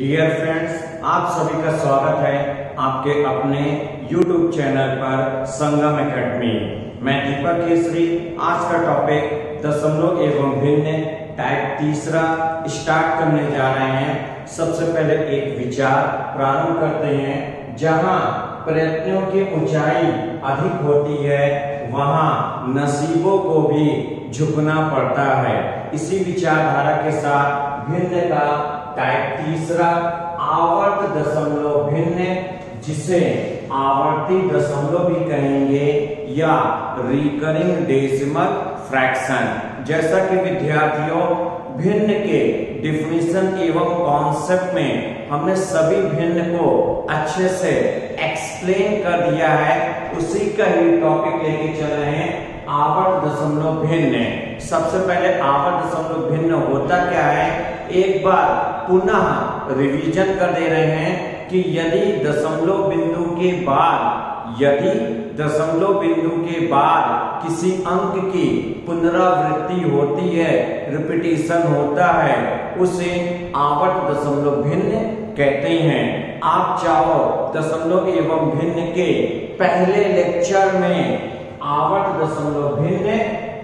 Dear friends, आप सभी का स्वागत है आपके अपने YouTube चैनल पर संगम एकेडमी। मैं दीपक केसरी। आज का टॉपिक दशमलव एवं भिन्न टाइप तीसरा स्टार्ट करने जा रहे हैं। सबसे पहले एक विचार प्रारंभ करते हैं। जहां प्रयत्नों की ऊंचाई अधिक होती है वहां नसीबों को भी झुकना पड़ता है। इसी विचारधारा के साथ भिन्न का टाइप तीसरा आवर्त दशमलव भिन्न, जिसे आवर्ती दशमलव भी कहेंगे या रिकरिंग डेसिमल फ्रैक्शन। जैसा कि विद्यार्थियों भिन्न के डिफिनीशन एवं कॉन्सेप्ट में हमने सभी भिन्न को अच्छे से एक्सप्लेन कर दिया है, उसी का ही टॉपिक लेके चल रहे हैं आवर्त दशमलव भिन्न। सबसे पहले आवर्त दशमलव भिन्न होता क्या है, एक बार पुनः रिवीजन कर दे रहे हैं कि यदि दशमलव बिंदु के बाद किसी अंक की पुनरावृत्ति होती है, रिपीटिशन होता है, उसे आवर्त दशमलव भिन्न कहते हैं। आप चाहो दशमलव एवं भिन्न के पहले लेक्चर में आवर्त दशमलव भिन्न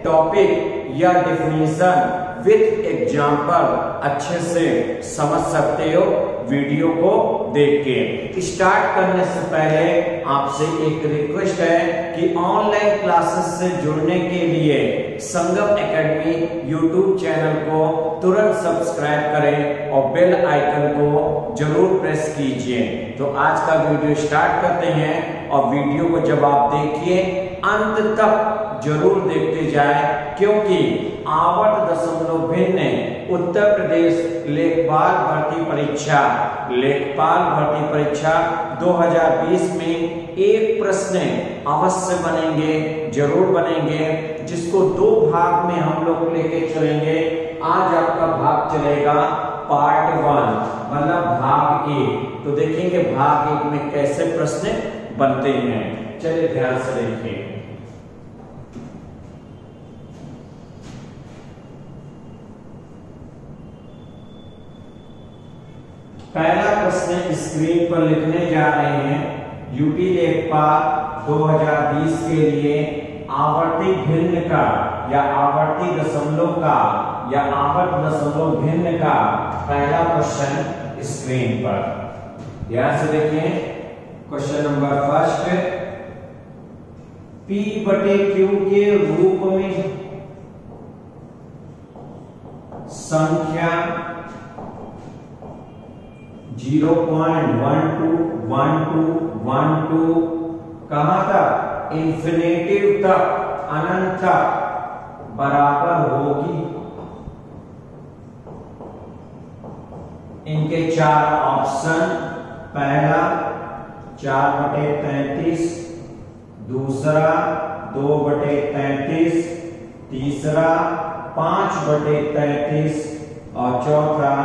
टॉपिक या डेफिनेशन विथ एग्जाम्पल अच्छे से समझ सकते हो वीडियो को देख के। स्टार्ट करने से पहले आपसे एक रिक्वेस्ट है कि ऑनलाइन क्लासेस से जुड़ने के लिए संगम एकेडमी YouTube चैनल को तुरंत सब्सक्राइब करें और बेल आइकन को जरूर प्रेस कीजिए। तो आज का वीडियो स्टार्ट करते हैं और वीडियो को जब आप देखिए अंत तक जरूर देखते जाए, क्योंकि आवर्त दशमलव भिन्न उत्तर प्रदेश लेखपाल भर्ती परीक्षा 2020 में एक प्रश्न अवश्य बनेंगे, जरूर बनेंगे, जिसको दो भाग में हम लोग लेके चलेंगे। आज आपका भाग चलेगा पार्ट 1 मतलब भाग 1। तो देखेंगे भाग 1 में कैसे प्रश्न बनते हैं। चलिए ध्यान से देखिए। पहला प्रश्न स्क्रीन पर लिखने जा रहे हैं। यूपी लेखपाल 2020 के लिए आवर्ती भिन्न का या आवर्ती दशमलव का या आवर्त दशमलव भिन्न का पहला क्वेश्चन स्क्रीन पर ध्यान से देखिए। क्वेश्चन नंबर फर्स्ट, P/Q के रूप में संख्या 0.1212 कहां तक, इंफिनिटिव तक, अनंत तक बराबर होगी। इनके चार ऑप्शन, पहला 4/33, दूसरा 2/33, तीसरा 5/33 और चौथा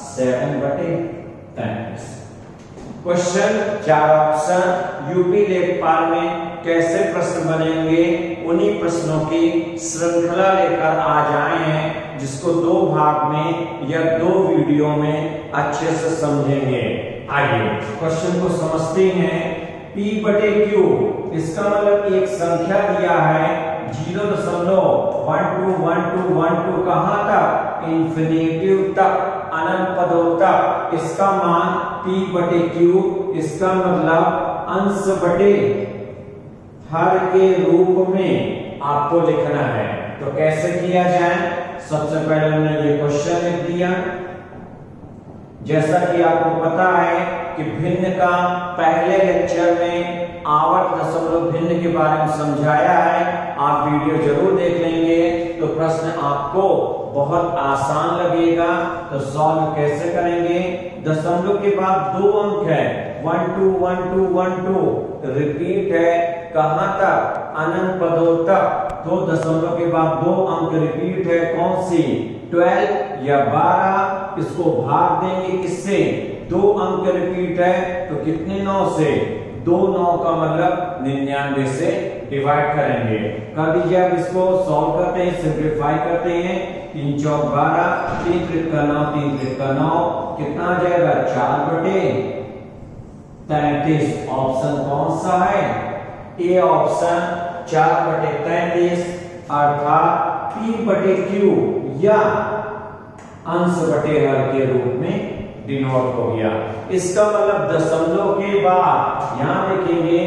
7/33। क्वेश्चन चार ऑप्शन यूपी लेखपाल में कैसे प्रश्न बनेंगे, उन्हीं प्रश्नों की श्रृंखला लेकर आज आए हैं, जिसको दो भाग में या दो वीडियो में अच्छे से समझेंगे। आइए क्वेश्चन को समझते हैं। P/Q इसका मतलब एक संख्या दिया है 0.1212 कहां तक, इंफिनिटिव तक, अनंत पदों तक। इसका मान P/Q, इसका मतलब अंश बटे हर के रूप में आपको लिखना है। तो कैसे किया जाए, सबसे पहले हमने ये क्वेश्चन लिख दिया। जैसा कि आपको पता है कि भिन्न का पहले लेक्चर में आवर्त दशमलव भिन्न के बारे में समझाया है, आप वीडियो जरूर देख लेंगे तो प्रश्न आपको बहुत आसान लगेगा। तो सॉल्व कैसे करेंगे, दशमलव के बाद दो अंक है 1212 रिपीट है कहां तक, अनंत पदों तक। तो दशमलव के बाद दो अंक रिपीट है, कौन सी, 12 या 12। इसको भाग देंगे किससे, दो अंक रिपीट है तो कितने 9 से, 2 9 का मतलब 99 से डिवाइड करेंगे। कर दीजिए। अब इसको सॉल्व करते हैं, सिंप्लीफाई करते हैं। 3 चौक 12, 3 त्रिक का 9, 3 त्रिक का 9, कितना आ जाएगा 4/33। ऑप्शन कौन सा है? ए ऑप्शन 4/33 अर्थात P/Q या अंश बटे हर के रूप में डिनोट हो गया। इसका मतलब दशमलव के बाद यहां देखेंगे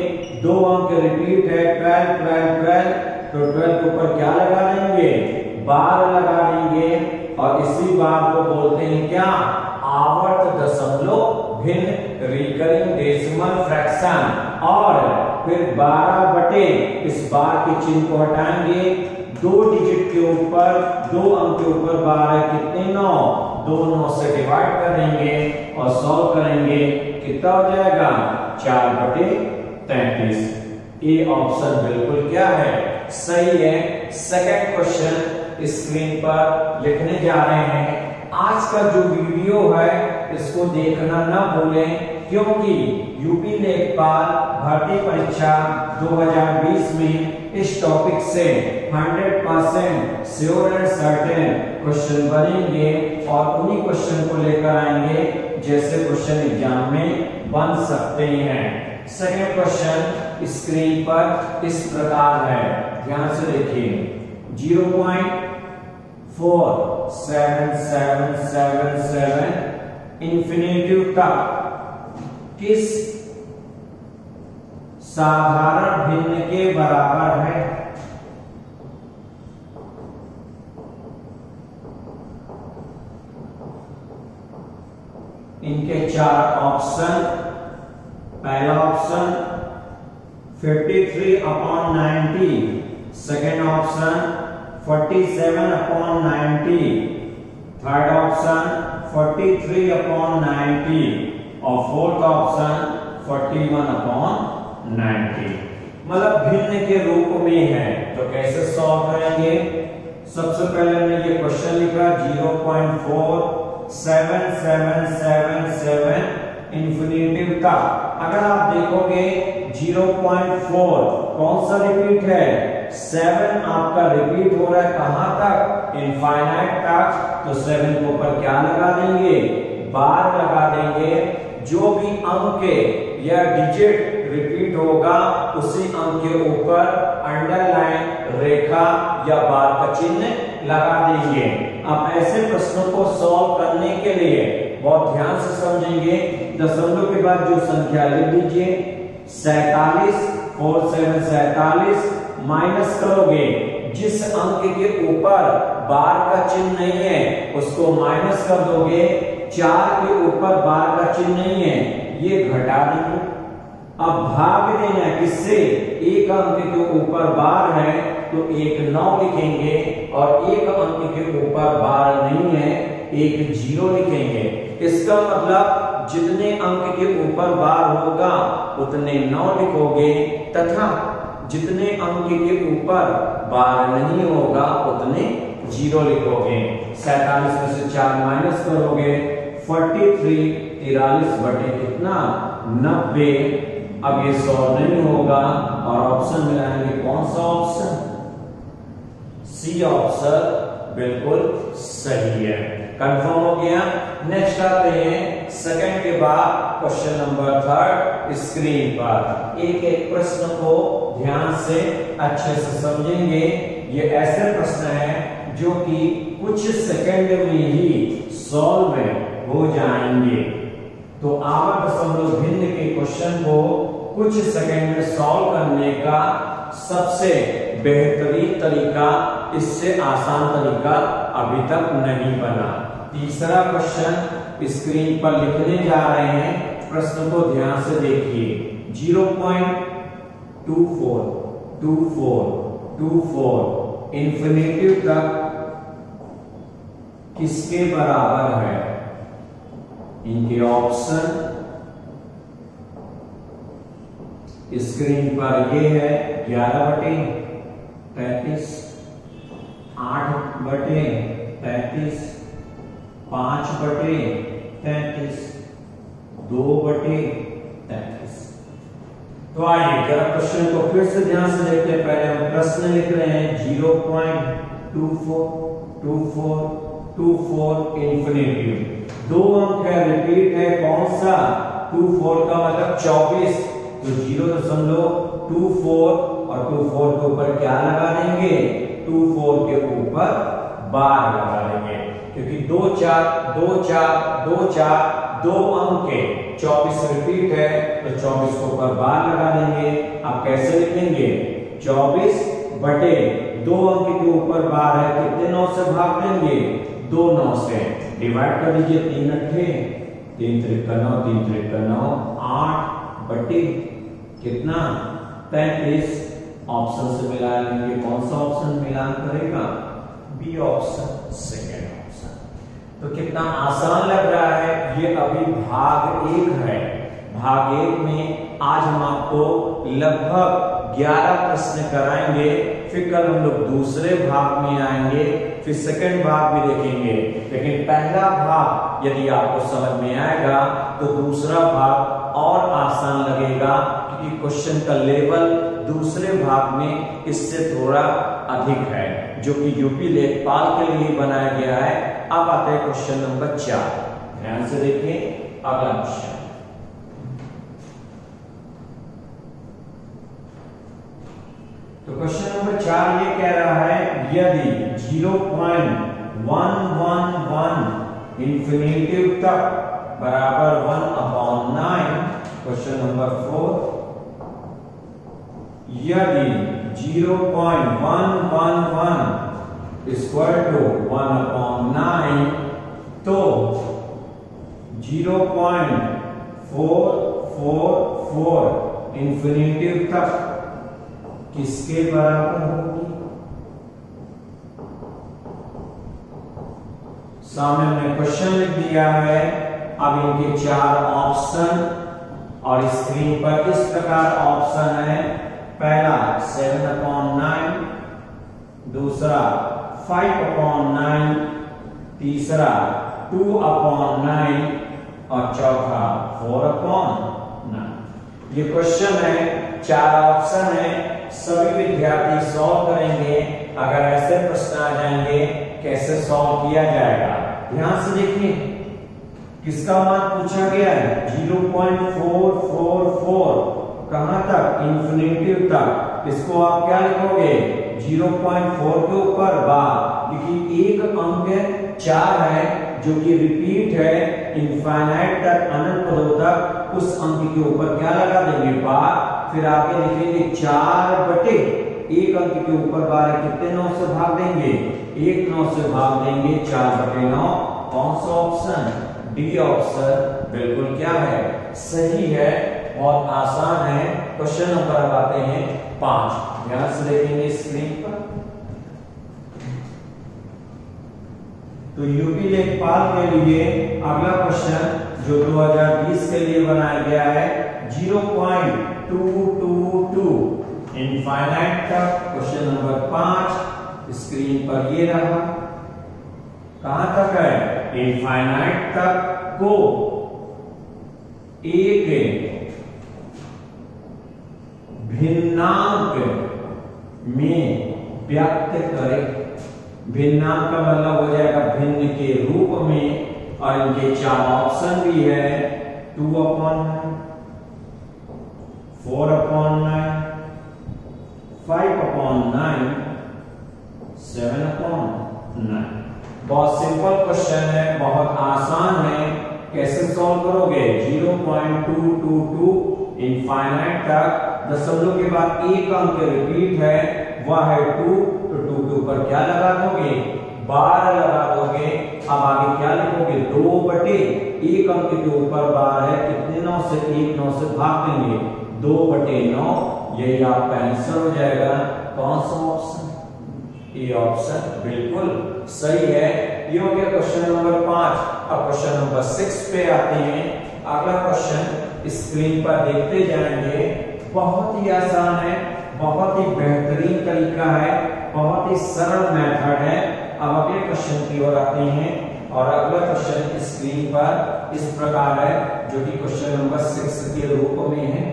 2 अंक रिपीट है 12 12 12, तो 12 के ऊपर क्या लगा देंगे 12 लगा देंगे और इसी बात को बोलते हैं क्या आवर्त दशमलव भिन्न रिकरिंग डेसिमल फ्रैक्शन। और फिर 12 बटे इस बार के चिन्ह को हटाएंगे 2 डिजिट के ऊपर 2 अंक के ऊपर 12 कितने 9, 2 9 से डिवाइड करेंगे और सॉल्व करेंगे कितना हो जाएगा 4/33। ए ऑप्शन बिल्कुल क्या है सही है। सेकंड क्वेश्चन स्क्रीन पर लिखने जा रहे हैं। आज का जो वीडियो है इसको देखना ना भूलें क्योंकि यूपी लेखपाल भर्ती परीक्षा 2020 में इस टॉपिक से 100% श्योर एंड सर्टेन क्वेश्चन बनेंगे और उन्हीं क्वेश्चन को लेकर आएंगे जैसे क्वेश्चन एग्जाम में बन सकते हैं। सेकंड क्वेश्चन स्क्रीन पर इस प्रकार है, ध्यान से देखिए। 0.477777 इंफिनिटिव तक किस साधारण भिन्न के बराबर है? इनके 4 ऑप्शन। पहला option 53/90, second option 47/90, third option 43/90 और फोर्थ ऑप्शन 41/90। मतलब भिन्न के रूप में है। तो कैसे सॉल्व करेंगे? सबसे पहले हमने ये क्वेश्चन लिखा 0.477777 इंफिनिटिव तक। अगर आप देखोगे 0.4 कौन सा रिपीट है 7 आपका रिपीट हो रहा है कहां तक इनफाइनाइट तक। तो 7 के ऊपर क्या लगा देंगे बार लगा देंगे। जो भी अंक या डिजिट रिपीट होगा उसी अंक के ऊपर अंडरलाइन रेखा या बार का चिन्ह लगा देंगे। अब ऐसे प्रश्नों को सॉल्व करने के लिए बहुत ध्यान से समझेंगे। दशमलव के बाद जो संख्या लिख दीजिए 47 4 7 47 माइनस करोगे जिस अंक के ऊपर बार का चिन्ह नहीं है उसको माइनस कर दोगे। 4 के ऊपर बार का चिन्ह नहीं है ये घटा देंगे। अब भाग देना है किससे? एक अंक के ऊपर बार है तो 1 9 लिखेंगे और एक अंक के ऊपर बार नहीं है 1 0 लिखेंगे। इसका मतलब जितने अंक के ऊपर बार होगा उतने 9 लिखोगे तथा जितने अंक के ऊपर बार नहीं होगा उतने 0 लिखोगे। 47 में से 4 माइनस करोगे 43 43 बटे कितना 90। अब ये सॉल्व नहीं होगा और ऑप्शन में लाएंगे कौन सा ऑप्शन? सी ऑप्शन बिल्कुल सही है। कंफर्म हो गया। नेक्स्ट आते हैं सेकंड के बाद क्वेश्चन नंबर 3 स्क्रीन पर। एक एक प्रश्न को ध्यान से अच्छे से समझेंगे। ये ऐसे प्रश्न हैं जो कि कुछ सेकंड में ही सॉल्व हो जाएंगे। तो आवर्त दशमलव भिन्न के क्वेश्चन को कुछ सेकंड में सॉल्व करने का सबसे बेहतरीन तरीका, इससे आसान तरीका अभी तक नहीं बना। तीसरा क्वेश्चन स्क्रीन पर लिखने जा रहे हैं। प्रश्न को ध्यान से देखिए। 0.242424 इंफिनिटिव तक किसके बराबर है? इनके ऑप्शन स्क्रीन पर ये है 11/33, 8/33, 5/33, 2/33। तो तो आइए जरा क्वेश्चन को फिर से ध्यान से देखते हैं। पहले हम प्रश्न लिख रहे हैं 0.242424 इंफिनिटी। दो अंक है, रिपीट है, कौन सा? 24 का मतलब 24, तो 0.24 और 24 के ऊपर क्या लगा देंगे? 24 के ऊपर बार लगा देंगे, क्योंकि 2 4 2 4 2 4 दो अंक के 24 रिपीट है, तो 24 के ऊपर बार लगा देंगे। आप कैसे लिखेंगे? 24 बटे 2 अंक के ऊपर बार है, कितने 9 से भाग देंगे? 2 9 से डिवाइड कर दीजिए। 3 अट्ठे 3 त्रिका 9 3 त्रिका 9 8 बटे कितना? 33। ऑप्शन से मिला लेंगे, कौन सा ऑप्शन मिलान करेगा? B option, second option. तो कितना आसान लग रहा है। ये अभी भाग 1 है। भाग 1 में आज हम आपको लगभग 11 प्रश्न कराएंगे, फिर कल हम लोग दूसरे भाग में आएंगे, फिर सेकंड भाग भी देखेंगे। लेकिन पहला भाग यदि आपको समझ में आएगा तो दूसरा भाग और आसान लगेगा, क्योंकि क्वेश्चन का लेवल दूसरे भाग में इससे थोड़ा अधिक है, जो कि यूपी लेखपाल के लिए बनाया गया है। अब आते हैं क्वेश्चन नंबर 4। ध्यान से देखिए अगला क्वेश्चन। तो क्वेश्चन नंबर 4 ये कह रहा है, यदि 0.111 इंफिनिटिव तक बराबर 1/9। क्वेश्चन नंबर 4, यदि 0.111 इक्वल टू 1/9 तो 0.444 इंफिनिटिव तक किसके बराबर होगी? सामने हमने क्वेश्चन लिख दिया है। अब इनके 4 ऑप्शन और स्क्रीन पर इस प्रकार ऑप्शन है। पहला 7/9, दूसरा 5/9, तीसरा 2/9 और चौथा 4/9। ये क्वेश्चन है, 4 ऑप्शन है, सभी विद्यार्थी सॉल्व करेंगे। अगर ऐसे प्रश्न आ जाएंगे कैसे सॉल्व किया जाएगा? ध्यान से देखिए किसका मान पूछा गया है? 0.444 कहां तक? इंफिनिटिव तक। इसको आप क्या लिखोगे? 0.4 के ऊपर बार, क्योंकि एक अंक 4 है जो कि रिपीट है इनफाइनाइट तक, अनंत पदों तक। उस अंक के ऊपर क्या लगा देंगे? बार। फिर आगे लिखेंगे 4 बटे 1 अंक के ऊपर बार है, कितने 9 से भाग देंगे? 1 9 से भाग देंगे। 4 बटे 9। कौन सा ऑप्शन? डी ऑप्शन बिल्कुल क्या है? सही है। बहुत आसान है। क्वेश्चन नंबर अब आते हैं 5। ध्यान से देखेंगे स्क्रीन पर। तो यूपी लेखपाल के लिए अगला क्वेश्चन जो 2020 के लिए बनाया गया है, 0.222 इनफाइनाइट तक। क्वेश्चन नंबर 5 स्क्रीन पर ये रहा। कहां तक है? इनफाइनाइट तक को एक भिन्नांक में व्यक्त करें। भिन्नांक का मतलब हो जाएगा भिन्न के रूप में, और इनके 4 ऑप्शन भी है। 2/9, 4/9, 5/9, 7/9। बहुत सिंपल क्वेश्चन है, बहुत आसान है। कैसे सॉल्व करोगे? 0.222 इनफाइनाइट तक, दशमलव के बाद एक अंक रिपीट है, वह है 2, तो 2 के ऊपर क्या लगा दोगे? बार लगा दोगे। अब आगे क्या लिखोगे? 2 बटे 1 अंक के ऊपर बार है, कितने 9 से? 1 9 से भाग देंगे। 2 बटे 9, यही आपका आंसर हो जाएगा। कौन सा ऑप्शन? ए ऑप्शन बिल्कुल सही है। ये हो गया क्वेश्चन नंबर 5। अब क्वेश्चन नंबर 6 पे आते हैं। अगला क्वेश्चन स्क्रीन पर देखते जाएंगे। बहुत ही आसान है, बहुत ही बेहतरीन तरीका है, बहुत ही सरल मेथड है। अब अगले क्वेश्चन की ओर आते हैं, और अगला क्वेश्चन स्क्रीन पर इस प्रकार है, जो कि क्वेश्चन नंबर 6 के रूप में है।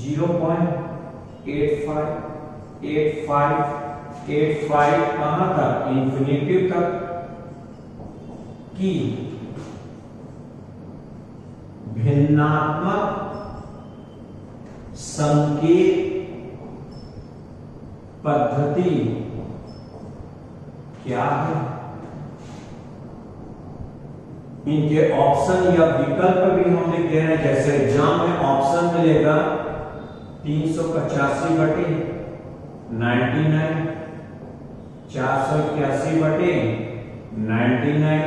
0.85 कहां तक, इंफिनिटिव तक की भिन्नात्मक संकेत पद्धति क्या है। इनके ऑप्शन या विकल्प भी हम लिख दे रहे हैं, जैसे एग्जाम में ऑप्शन मिलेगा 385/99, 481/99,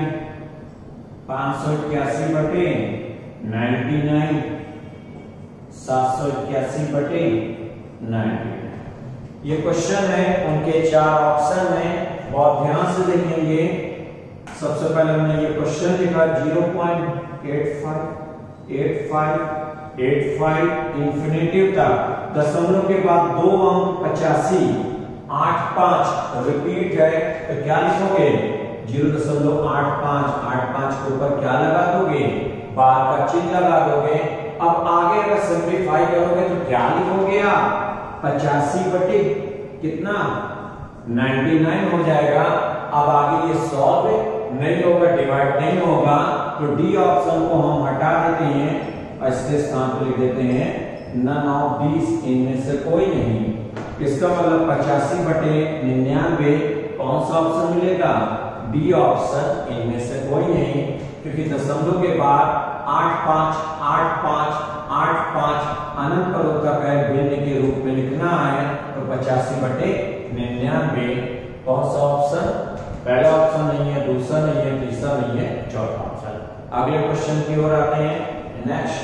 581/99, 781/99। ये क्वेश्चन है, उनके 4 ऑप्शन है, बहुत ध्यान से देखेंगे। सबसे पहले हमने ये क्वेश्चन लिखा 0.85 इंफिनिटिव तक, दशमलव के बाद 2 अंक 85, 85 रिपीट है, तो क्या लिखोगे 0.85 के ऊपर क्या लगा दोगे, बार का चिन्ह लगा दोगे। अब आगे अगर सिंप्लीफाई करोगे तो क्या लिखोगे आप 85 बटे कितना 99 हो जाएगा। अब आगे ये सॉल्व नहीं होगा, डिवाइड नहीं होगा, तो डी ऑप्शन को हम हटा देते हैं और इसके स्थान पर लिख देते हैं नन ऑफ दीस, इनमें से कोई नहीं। इसका मतलब 85/99 कौन सा ऑप्शन मिलेगा, डी ऑप्शन, इनमें से कोई नहीं, क्योंकि दशमलव के बाद 85 अनंत पर तक है, भिन्न के रूप में लिखना है, तो 85/99 कौन सा ऑप्शन, पहला ऑप्शन नहीं है, दूसरा नहीं है, तीसरा नहीं है, चौथा ऑप्शन। अगले क्वेश्चन की ओर आते हैं। नेक्स्ट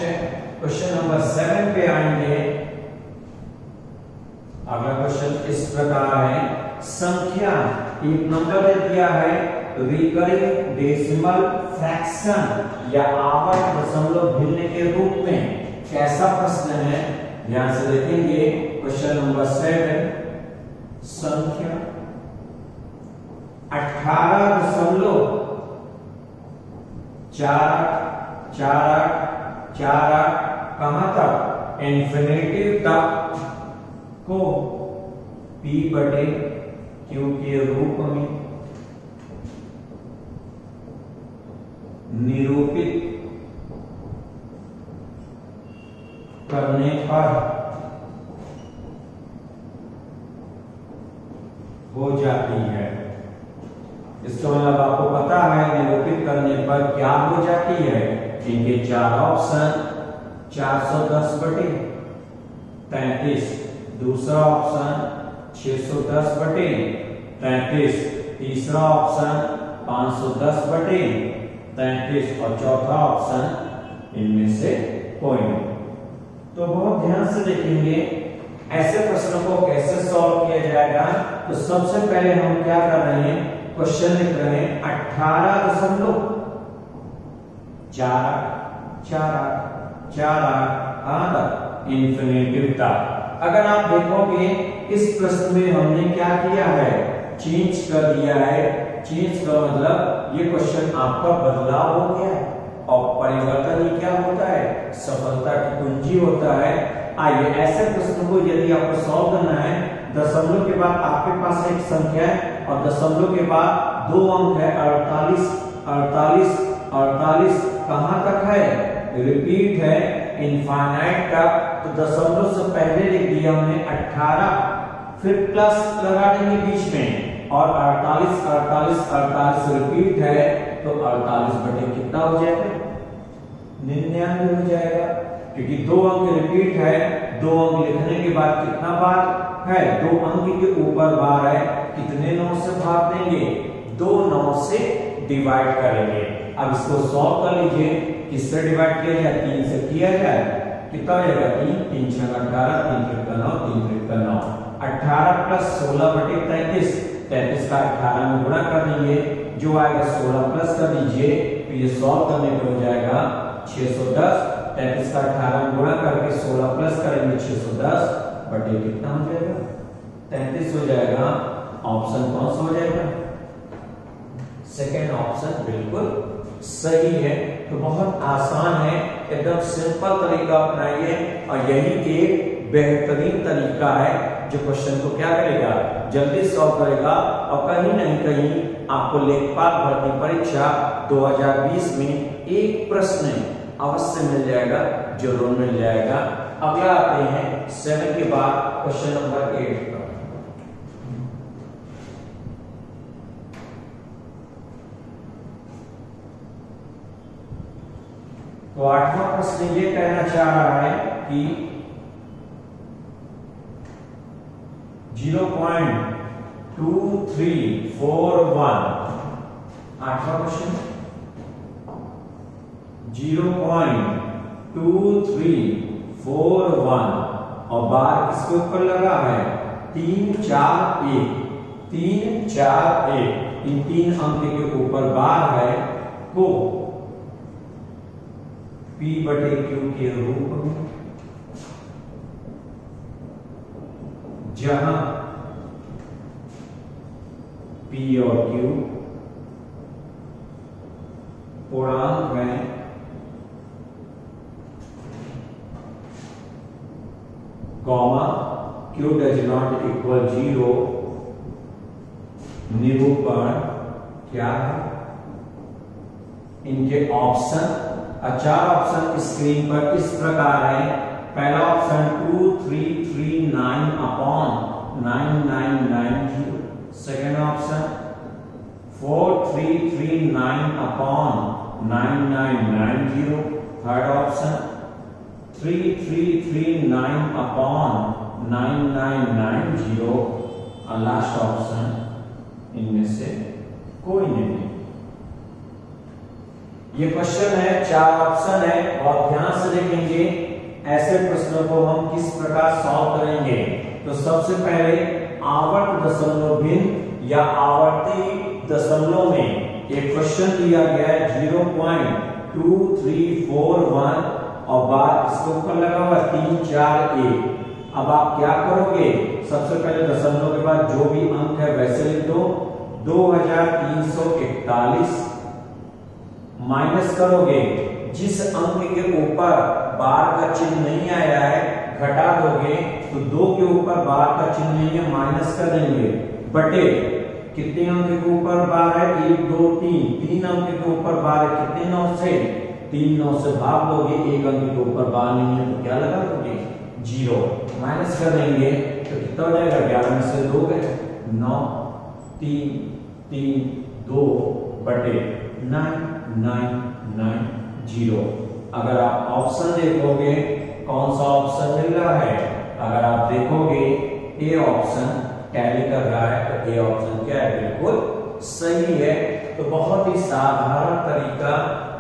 क्वेश्चन नंबर 7 पे आएंगे। अगला क्वेश्चन इस प्रकार है, संख्या एक नंबर दे दिया है, रिकरिंग डेसिमल फ्रैक्शन या आवर्त दशमलव भिन्न के रूप में, कैसा प्रश्न है, ध्यान से देखेंगे। क्वेश्चन नंबर 7, संख्या 18.4848 कहां तक, इंफिनिटिव तक को P बटे Q के रूप में निरूपित करने पर हो जाती है। इसका मतलब आपको पता है निरूपित करने पर क्या हो जाती है। इनके 4 ऑप्शन 410/33, दूसरा ऑप्शन 610/33, तीसरा ऑप्शन 510/33 और चौथा ऑप्शन इनमें से कोई नहीं। तो बहुत ध्यान से देखेंगे ऐसे प्रश्नों को कैसे सॉल्व किया जाएगा। तो सबसे पहले हम क्या कर रहे हैं, क्वेश्चन लिख रहे हैं 18.4848 इंफिनिटिव तक। अगर आप देखोगे इस प्रश्न में हमने क्या किया है, चेंज कर दिया है। चेंज का मतलब ये क्वेश्चन आपका बदलाव हो गया है, और परिवर्तन ही क्या होता है, सफलता की कुंजी होता है। आइए ऐसे प्रश्न को यदि आपको सॉल्व करना है, दशमलव के बाद आपके पास एक संख्या है और दशमलव के बाद 2 अंक है, 48 कहां तक है, रिपीट है, इनफाइनाइट तक। तो दशमलव से पहले लिख दिया हमने 18, फिर प्लस लगा देंगे बीच में, और 48 रिपीट है, तो 48 बटे कितना हो जाएगा, 99 हो जाएगा, क्योंकि 2 अंक रिपीट है। 2 अंक लिखने के बाद कितना बार है, 2 अंक के ऊपर बार है, कितने 9 से भाग देंगे, 2 9 से डिवाइड करेंगे। अब इसको सॉल्व कर लीजिए, किससे डिवाइड किया जाए, 3 से किया जाए, कितना हो जाएगा, 3 3 6 18, 3 3 9, 3 3 9, 18 प्लस 16/33, 33 का 18 में गुणा कर दीजिए, जो आएगा 16 प्लस कर दीजिए, तो ये सॉल्व करने पर हो जाएगा 610। 33 का 18 में गुणा करके 16 प्लस करेंगे, 610 बटे कितना हो जाएगा, 33 हो जाएगा। ऑप्शन कौन सा हो जाएगा, सेकेंड ऑप्शन बिल्कुल सही है। तो बहुत आसान है, एकदम सिंपल तरीका अपनाइए, और यही एक बेहतरीन तरीका है जो क्वेश्चन को क्या करेगा, जल्दी सॉल्व करेगा और कहीं नहीं कहीं आपको लेखपाल भर्ती परीक्षा 2020 में एक प्रश्न अवश्य मिल जाएगा, जरूर मिल जाएगा। अगला आते हैं 7 के बाद क्वेश्चन नंबर 8 पर। तो 8वां प्रश्न ये कहना चाह रहा है कि 0.2341, 8वां क्वेश्चन 0.2341 और बार किसके ऊपर लगा है, 3 4 1, 3 4 1, इन 3 अंक के ऊपर बार है को P/Q के रूप में, जहां P और Q पूर्णांक में comma Q does not equal 0 निरूपण क्या है। इनके ऑप्शन, 4 ऑप्शन स्क्रीन पर इस प्रकार है। पहला option 2339/9990, second option 4339/9990, third option 3339/9990 और लास्ट ऑप्शन इनमें से कोई नहीं। ये क्वेश्चन है, 4 ऑप्शन है, बहुत ध्यान से देखेंगे। ऐसे प्रश्नों को हम किस प्रकार सॉल्व करेंगे। तो सबसे पहले आवर्त दशमलव भिन्न या आवर्ती दशमलव में एक क्वेश्चन दिया गया है 0.2341 और बार इसके ऊपर लगा हुआ 3 4 1। अब आप क्या करोगे, सबसे पहले दशमलव के बाद जो भी अंक है वैसे लिख दो। 2341 माइनस करोगे, जिस अंक के ऊपर बार का चिन्ह नहीं आया है घटा दोगे, तो 2 के ऊपर बार का चिन्ह नहीं है माइनस कर देंगे, बटे कितने अंक के ऊपर बार है, 1 2 3, 3 अंक के ऊपर बार है, कितने 9 से, 3 9 से भाग दोगे, 1 अंक के ऊपर बार नहीं है तो क्या लगा दोगे 0, माइनस कर देंगे तो कितना हो जाएगा, 11 में से 2 गए, 9 3 3 2 बटे 9 9 9 0। अगर आप ऑप्शन देखोगे कौन सा ऑप्शन मिल रहा है, अगर आप देखोगे ए ऑप्शन टैली कर रहा है तो ए ऑप्शन क्या है, बिल्कुल सही है। तो बहुत ही साधारण तरीका,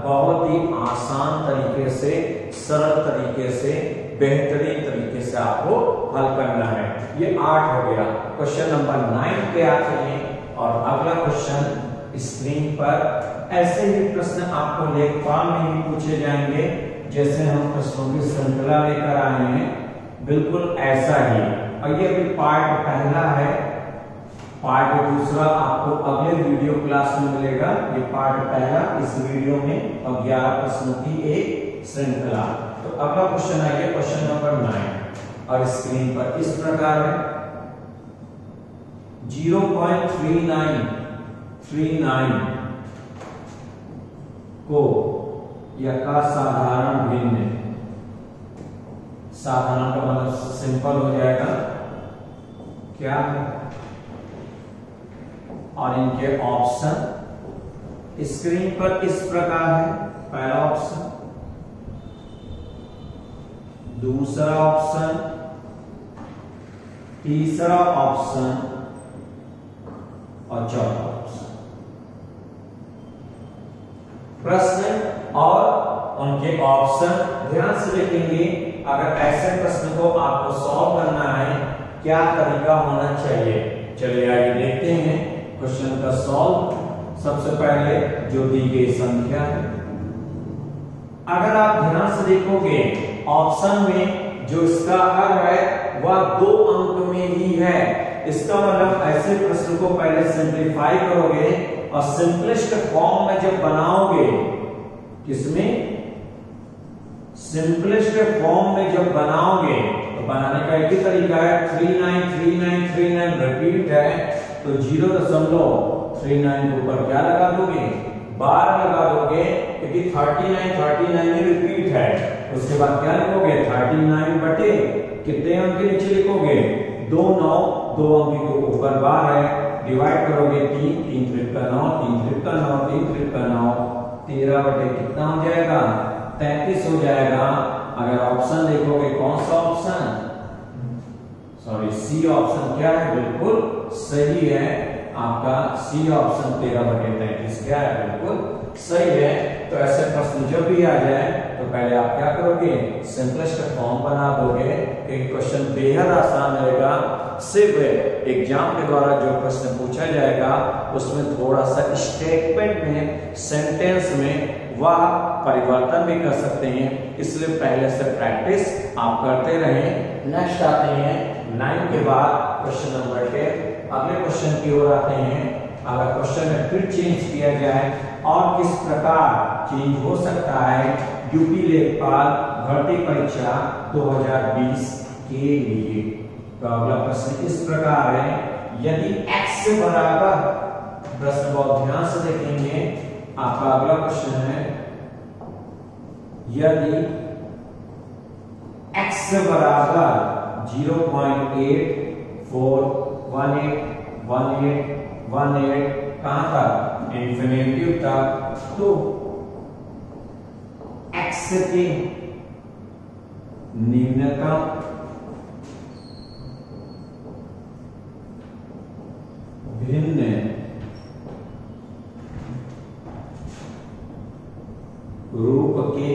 बहुत ही आसान तरीके से, सरल तरीके से, बेहतरीन तरीके से आपको हल करना है। ये 8 हो गया। क्वेश्चन नंबर 9 पे आते हैं और अगला क्वेश्चन स्क्रीन पर ऐसे ही प्रश्न आपको लेखपाल में ही पूछे जाएंगे जैसे हम प्रश्नों की श्रृंखला लेकर आए हैं, बिल्कुल ऐसा ही। और ये भी पार्ट पहला है, पार्ट दूसरा आपको अगले वीडियो क्लास में मिलेगा। ये पार्ट पहला इस वीडियो में और 11 प्रश्नों की एक श्रृंखला। तो अगला क्वेश्चन आइए, क्वेश्चन नंबर 9 और स्क्रीन पर इस प्रकार है 0.3939 को यका साधारण भिन्न, साधारण का मतलब सिंपल हो जाएगा क्या है, और इनके ऑप्शन स्क्रीन पर इस प्रकार है। पहला ऑप्शन, दूसरा ऑप्शन, तीसरा ऑप्शन और चौथा ऑप्शन। प्रश्न और उनके ऑप्शन ध्यान से देखेंगे। अगर ऐसे प्रश्न को आपको सॉल्व करना है क्या तरीका होना चाहिए, चलिए आगे देखते हैं क्वेश्चन का सॉल्व। सबसे पहले जो दी गई संख्या है, अगर आप ध्यान से देखोगे ऑप्शन में जो इसका हर है वह 2 अंक में ही है। इसका मतलब ऐसे प्रश्न को पहले सिंप्लीफाई करोगे और सिंपलेस्ट फॉर्म में जब बनाओगे, किसमें, सिंपलेस्ट फॉर्म में जब बनाओगे तो बनाने का एक ही तरीका है, 393939 रिपीट है तो 0.39 के ऊपर क्या लगा दोगे, 12 लगा दोगे, क्योंकि 39 ही रिपीट है। उसके बाद क्या लिखोगे, 39 बटे कितने अंक के नीचे लिखोगे, 2 9, 2 अंक के ऊपर 12 है, डिवाइड करोगे 3 3 त्रिक 9, 3 त्रिक 9, 3 त्रिक 9, 13 बटे कितना हो जाएगा, 33 हो जाएगा। अगर ऑप्शन देखोगे कौन सा ऑप्शन, सॉरी सी ऑप्शन क्या है, बिल्कुल सही है आपका सी ऑप्शन, 13 बटे 33 क्या है, बिल्कुल सही है। तो ऐसे प्रश्न जब भी आ जाए तो पहले आप क्या करोगे, सिंपलेस्ट फॉर्म बना दोगे। एक क्वेश्चन बेहद आसान रहेगा, सिर्फ एग्जाम के द्वारा जो प्रश्न पूछा जाएगा उसमें थोड़ा सा स्टेटमेंट में, सेंटेंस में वह परिवर्तन भी कर सकते हैं, इसलिए पहले से प्रैक्टिस आप करते रहें। नेक्स्ट आते हैं 9 के बाद क्वेश्चन नंबर 10। अगले क्वेश्चन की ओर आते हैं। अगर क्वेश्चन में फिर चेंज किया जाए और किस प्रकार चेंज हो सकता है यूपी लेखपाल भर्ती परीक्षा 2020 के लिए, तो अगला प्रश्न इस प्रकार है, यदि x से बराबर, प्रश्न बहुत ध्यान से देखेंगे, आपका अगला क्वेश्चन है, यदि x से बराबर 0.841818 कहां तक, इंफिनिटिव तक, तो x के निम्नतम भिन्न रूप के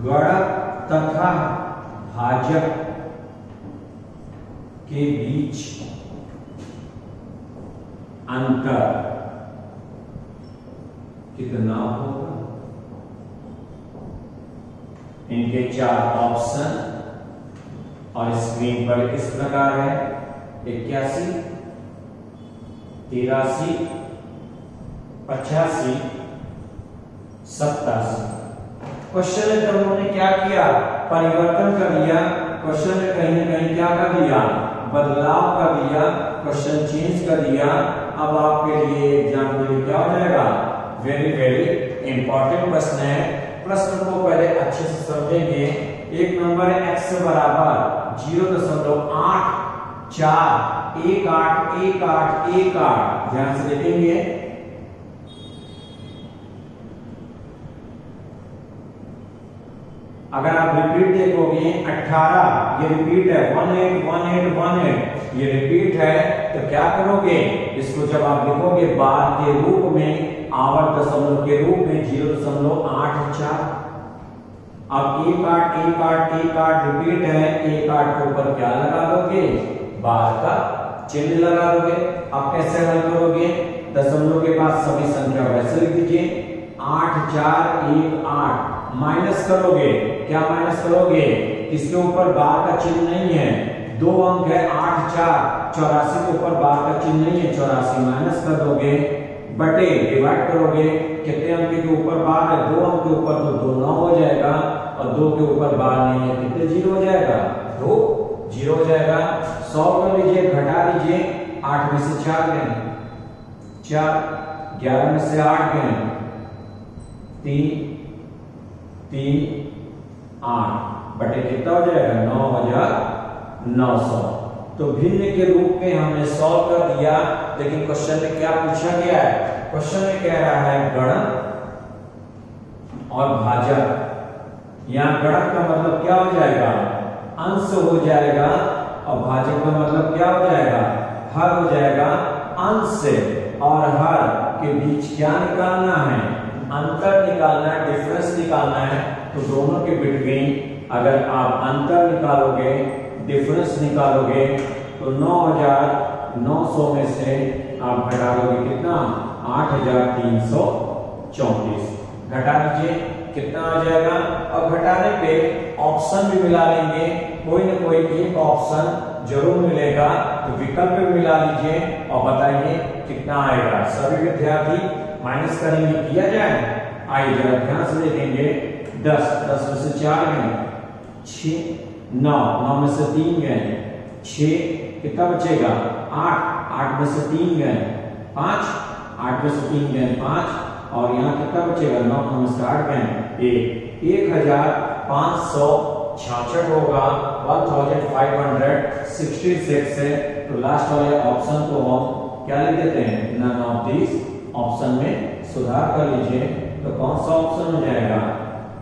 गणक तथा भाजक के बीच अंतर कितना होगा। इनके 4 ऑप्शन और स्क्रीन पर इस प्रकार है, 81, 83, 85, 87। क्वेश्चन में जब उन्होंने क्या किया, परिवर्तन कर दिया, क्वेश्चन में कहीं ना कहीं क्या कर दिया, बदलाव कर दिया, क्वेश्चन चेंज कर दिया। अब आपके लिए एग्जाम के लिए क्या हो जाएगा, वेरी वेरी इंपॉर्टेंट प्रश्न है। प्रश्न को पहले अच्छे से समझेंगे। एक नंबर है x बराबर 0.841818। ध्यान से देखेंगे, अगर आप रिपीट देखोगे 18, ये रिपीट है, 181818 ये रिपीट है, तो क्या करोगे, इसको जब आप लिखोगे बार के रूप में, आवर्त दशमलव के रूप में 0.84। अब 181818 रिपीट है, 18 के ऊपर क्या लगा दोगे, बार का चिन्ह लगा दोगे। अब कैसे हल करोगे, दशमलव के बाद सभी संख्या वैसे लिख दीजिए, 8418 माइनस करोगे, क्या माइनस करोगे, इसके ऊपर बार का चिन्ह नहीं है, 2 अंक है, 8484 के ऊपर बार का चिन्ह नहीं है, 84 माइनस कर दोगे, बटे डिवाइड करोगे, कितने अंक के ऊपर बार है, 2 अंक के ऊपर, तो 2 9 हो जाएगा, और 2 के ऊपर बार नहीं है, कितने 0 हो जाएगा, 2 0 हो जाएगा। 100 कर लीजिए, घटा लीजिए, 8 में से 4 गए 4, 11 में से 8 गए 3 3 8 बटे कितना हो जाएगा, 9900। तो भिन्न के रूप में हमने सॉल्व कर दिया, लेकिन क्वेश्चन में क्या पूछा गया है, क्वेश्चन में कह रहा है गणक और भाजक। यहां गणक का मतलब क्या हो जाएगा, अंश हो जाएगा, और भाजक का मतलब क्या हो जाएगा, हर हो जाएगा। अंश से और हर के बीच क्या निकालना है, अंतर निकालना है, डिफरेंस निकालना है। तो दोनों के बिटवीन अगर आप अंतर निकालोगे, डिफरेंस निकालोगे, तो 9900 में से आप घटा दोगे कितना, 8334। घटा लीजिए, कितना आ जाएगा। और घटाने पे ऑप्शन भी मिला लेंगे, कोई ना कोई एक ऑप्शन जरूर मिलेगा, तो विकल्प भी मिला लीजिए और बताइए कितना आएगा। सभी विद्यार्थी माइनस करेंगे, किया जाए। आइए जरा ध्यान से देखेंगे, 10, 10 में से 4 गए 6, 9, 9 में से 3 गए 6, कितना बचेगा 8, 8 में से 3 गए 5, 8 में से 3 गए 5, और यहाँ कितना बचेगा 9 में से 8 गए 1, 1566 होगा 1566 है। तो लास्ट वाले ऑप्शन को हम क्या लिख देते हैं, नन ऑफ दिस ऑप्शन में सुधार कर लीजिए। तो कौन सा ऑप्शन हो जाएगा,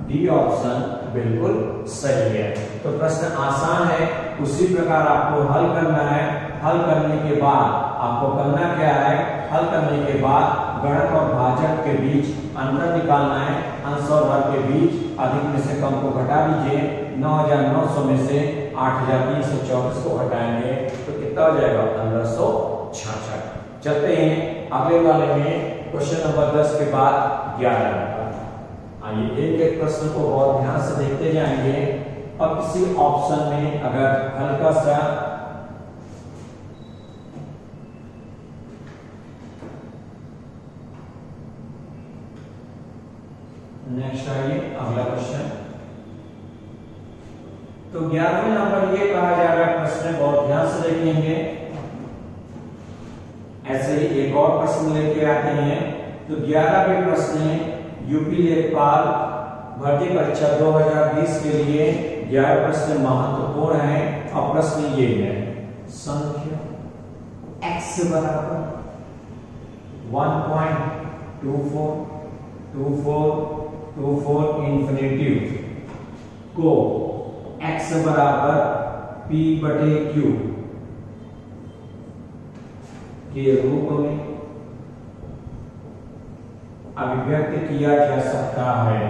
डी ऑप्शन बिल्कुल सही है। तो प्रश्न आसान है, उसी प्रकार आपको हल करना है। हल करने के बाद आपको करना क्या है, हल करने के बाद गणक और भाजक के बीच अंतर निकालना है। अंश और हर के बीच अधिक में से कम को घटा दीजिए। 9900 में से 8324 को घटाएंगे तो कितना हो जाएगा 1566। चलते हैं अगले वाले में, क्वेश्चन नंबर 10 के बाद 11 नंबर। आइए एक एक प्रश्न को बहुत ध्यान से देखते जाएंगे। अब किसी ऑप्शन में अगर हल्का सा नेक्स्ट आइए अगला क्वेश्चन। तो 11वें नंबर ये कहा जा रहा है प्रश्न, बहुत ध्यान से देखेंगे। ऐसे ही एक और प्रश्न लेके आते हैं। तो 11वें प्रश्न यूपी लेखपाल भर्ती परीक्षा 2020 के लिए 11 प्रश्न महत्वपूर्ण है। अब प्रश्न ये है, संख्या x बराबर 1.2424 इंफिनिटिव को x बराबर p/q के रूप में अभिव्यक्त किया जा सकता है।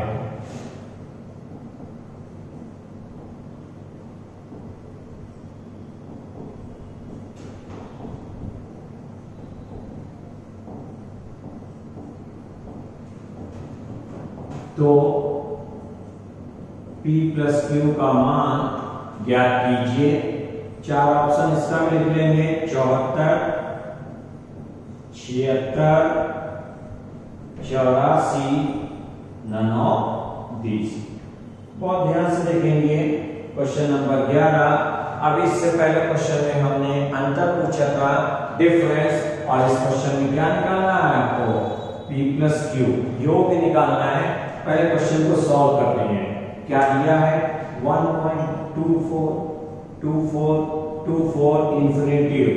तो P प्लस Q का मान ज्ञात कीजिए। 4 ऑप्शन इसका में लिख लेंगे, 74, 76, 84, 99, 10। बहुत ध्यान से देखेंगे क्वेश्चन नंबर 11। अब इससे पहले क्वेश्चन में हमने अंतर पूछा था, डिफरेंस, और इस क्वेश्चन में क्या निकालना है आपको, P प्लस Q योग निकालना है। पहले क्वेश्चन को सॉल्व करते हैं। क्या दिया है, 1.242424 इंफिनिटिव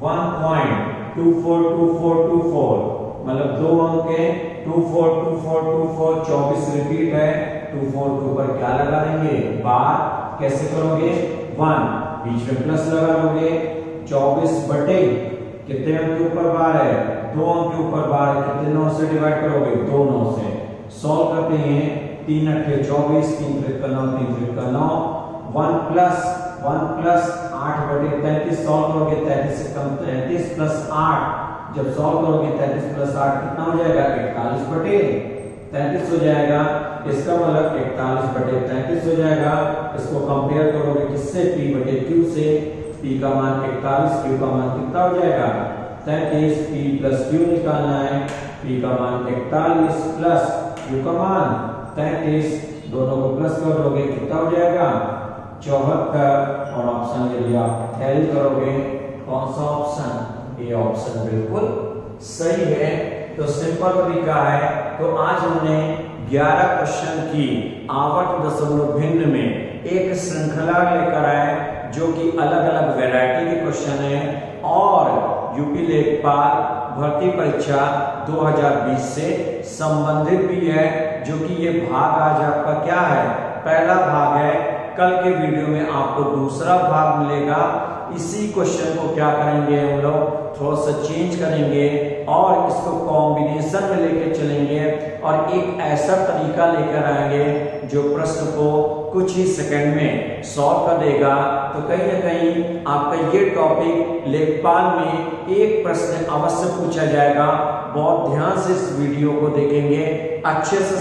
1.242424 मतलब 2 अंक के 242424 24 रिपीट है। 24 के ऊपर क्या लगा देंगे, बार। कैसे करोगे, 1 बीच में प्लस लगा लोगे। 24 बटे कितने अंक के ऊपर बार है, 2 अंक के ऊपर बार है। कितने 9 से डिवाइड करोगे, 2 9 से। सॉल्व करते हैं, 3 8 24, 3 3 9, 3 3 9, 1 प्लस 8 बटे 33 सॉल्व करोगे, 33 से कम 33 प्लस 8 जब सॉल्व करोगे 33 प्लस 8 कितना हो जाएगा, 41 बटे 33 हो जाएगा। इसका मतलब 41 बटे 33 हो जाएगा। इसको कंपेयर करोगे किससे, P बटे Q से। P का मान 41, Q का मान कितना हो जाएगा 33। P प्लस Q निकालना है। P का मान 41 प्लस Q का मान 33, दोनों को प्लस कर दोगे कितना हो जाएगा 74। और ऑप्शन यदि आप एल करोगे, कौन सा ऑप्शन, ये ऑप्शन बिल्कुल सही है। तो सिंपल तरीका है। तो आज हमने 11 क्वेश्चन की आवर्त दशमलव भिन्न में एक श्रृंखला लेकर आए, जो कि अलग अलग वैरायटी के क्वेश्चन है और यूपी लेखपाल भर्ती परीक्षा 2020 से संबंधित भी है। जो कि ये भाग आज आपका क्या है, पहला भाग है। कल के वीडियो में आपको दूसरा भाग मिलेगा। इसी क्वेश्चन को क्या करेंगे हम लोग, थोड़ा सा चेंज करेंगे और इसको कॉम्बिनेशन में लेकर चलेंगे और एक ऐसा तरीका लेकर आएंगे जो प्रश्न को कुछ ही सेकंड में सॉल्व कर देगा। तो कहीं ना कहीं आपका ये टॉपिक लेखपाल में एक प्रश्न अवश्य पूछा जाएगा। बहुत ध्यान से इस वीडियो को देखेंगे, अच्छे से